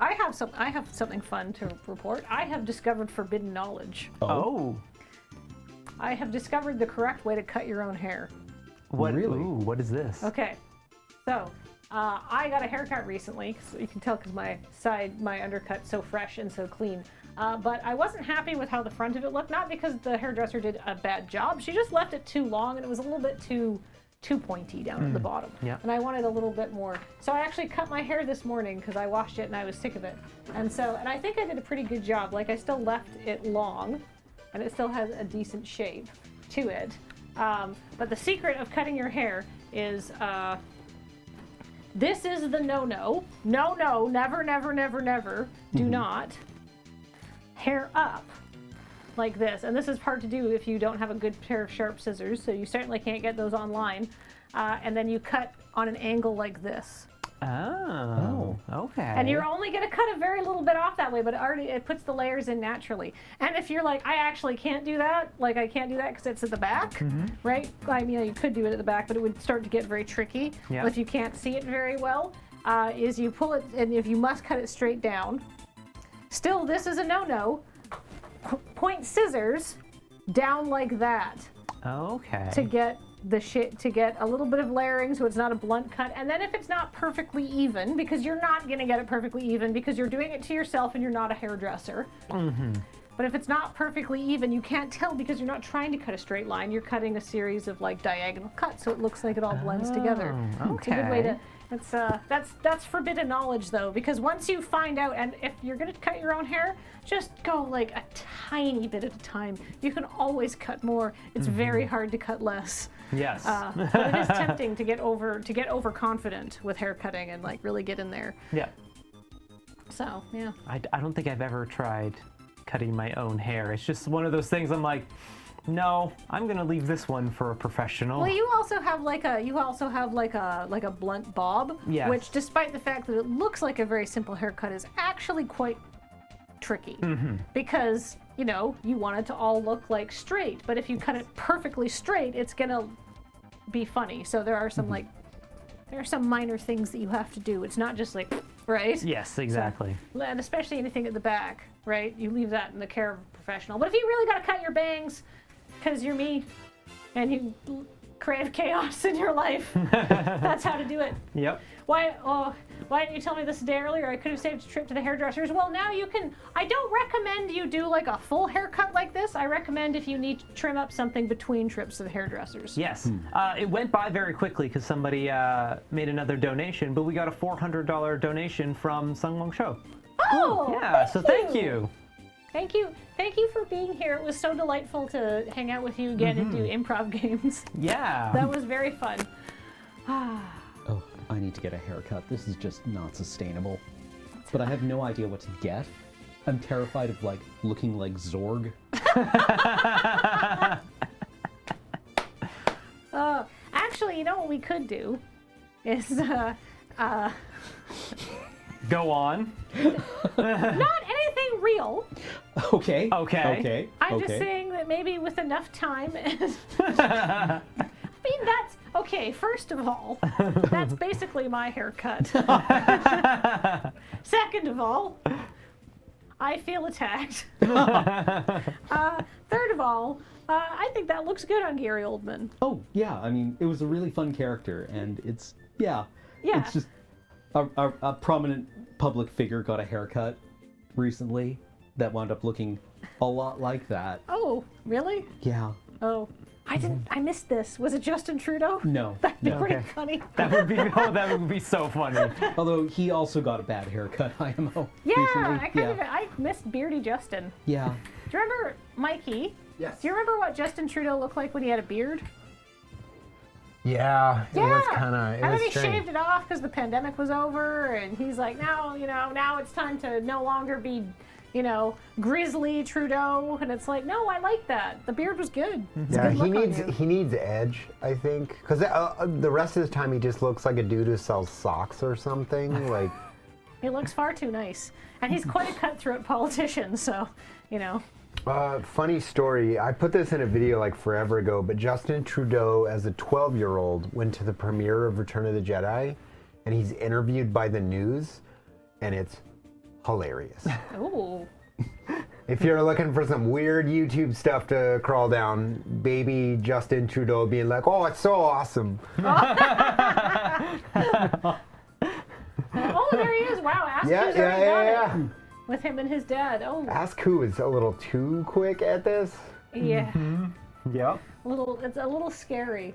I have something fun to report. I have discovered forbidden knowledge. Oh. I have discovered the correct way to cut your own hair. What? Really? Ooh, what is this? Okay, so I got a haircut recently. So you can tell because my undercut's so fresh and so clean. But I wasn't happy with how the front of it looked. Not because the hairdresser did a bad job. She just left it too long, and it was a little bit too pointy down at the bottom. Yeah. And I wanted a little bit more. So I actually cut my hair this morning because I washed it and I was sick of it. And I think I did a pretty good job. Like, I still left it long, and it still has a decent shape to it. But the secret of cutting your hair is, this is the no-no. No, never, never, never, never. Do not hair up like this. And this is hard to do if you don't have a good pair of sharp scissors, so you certainly can't get those online. And then you cut on an angle like this. Oh, okay. And you're only going to cut a very little bit off that way, but it puts the layers in naturally. And if you're like, I actually can't do that, like I can't do that because it's at the back, right? I mean, you could do it at the back, but it would start to get very tricky. Yeah. If you can't see it very well, is you pull it, and if you must cut it straight down. Still, this is a no-no. Point scissors down like that. Okay. To get to get a little bit of layering so it's not a blunt cut. And then if it's not perfectly even, because you're not going to get it perfectly even because you're doing it to yourself and you're not a hairdresser. But if it's not perfectly even, you can't tell because you're not trying to cut a straight line. You're cutting a series of like diagonal cuts so it looks like it all blends together. Okay. It's a good way to. That's forbidden knowledge though, because once you find out, and if you're gonna cut your own hair, just go like a tiny bit at a time. You can always cut more. It's very hard to cut less. Yes. But it is tempting to get overconfident with hair cutting and like really get in there. Yeah. So yeah. I don't think I've ever tried cutting my own hair. It's just one of those things I'm like, no, I'm gonna leave this one for a professional. Well, you also have like a blunt bob, Yes. which, despite the fact that it looks like a very simple haircut, is actually quite tricky because you want it to all look like straight. But if you cut it perfectly straight, it's gonna be funny. So there are some there are some minor things that you have to do. It's not just like right. Yes, exactly. So, and especially anything at the back, right? You leave that in the care of a professional. But if you really got to cut your bangs, because you're me, and you create chaos in your life, that's how to do it. Yep. Why didn't you tell me this a day earlier? I could have saved a trip to the hairdressers. Well, now you can. I don't recommend you do like a full haircut like this. I recommend if you need to trim up something between trips to the hairdressers. Yes. It went by very quickly because somebody made another donation, but we got a $400 donation from Sungwon Show. Oh! Yeah, so thank you. Thank you. Thank you for being here. It was so delightful to hang out with you again and do improv games. Yeah. That was very fun. Oh, I need to get a haircut. This is just not sustainable. But I have no idea what to get. I'm terrified of like looking like Zorg. Actually, you know what we could do is Go on. not anything real. Okay. Okay. I'm just saying that maybe with enough time. I mean, that's okay. First of all, that's basically my haircut. Second of all, I feel attacked. Third of all, I think that looks good on Gary Oldman. Oh, yeah. I mean, it was a really fun character, and it's, yeah. It's just a prominent public figure got a haircut recently that wound up looking a lot like that. Oh, really? Yeah. Oh, I missed this. Was it Justin Trudeau? No. That'd be No, pretty okay. funny. That would be so funny. Although he also got a bad haircut, IMO. Yeah, recently. I missed Beardy Justin. Yeah. Do you remember Mikey? Yes. Do you remember what Justin Trudeau looked like when he had a beard? Yeah, it was kind of. And then he shaved it off because the pandemic was over, and he's like, now it's time to no longer be, grizzly Trudeau, and it's like, no, I like that. The beard was good. It's a Yeah, good look on you. he needs edge, I think, because the rest of the time he just looks like a dude who sells socks or something. Like, He looks far too nice, and he's quite a cutthroat politician. So, funny story. I put this in a video like forever ago, but Justin Trudeau, as a 12-year-old, went to the premiere of Return of the Jedi, and he's interviewed by the news, and it's hilarious. Ooh. If you're looking for some weird YouTube stuff to crawl down, baby Justin Trudeau being like, "Oh, it's so awesome." Oh, there he is. Wow, Ask Yeah, Who's yeah, already yeah, done yeah. it. With him and his dad. Oh, Ask Who is a little too quick at this. yeah. Yep. It's a little scary.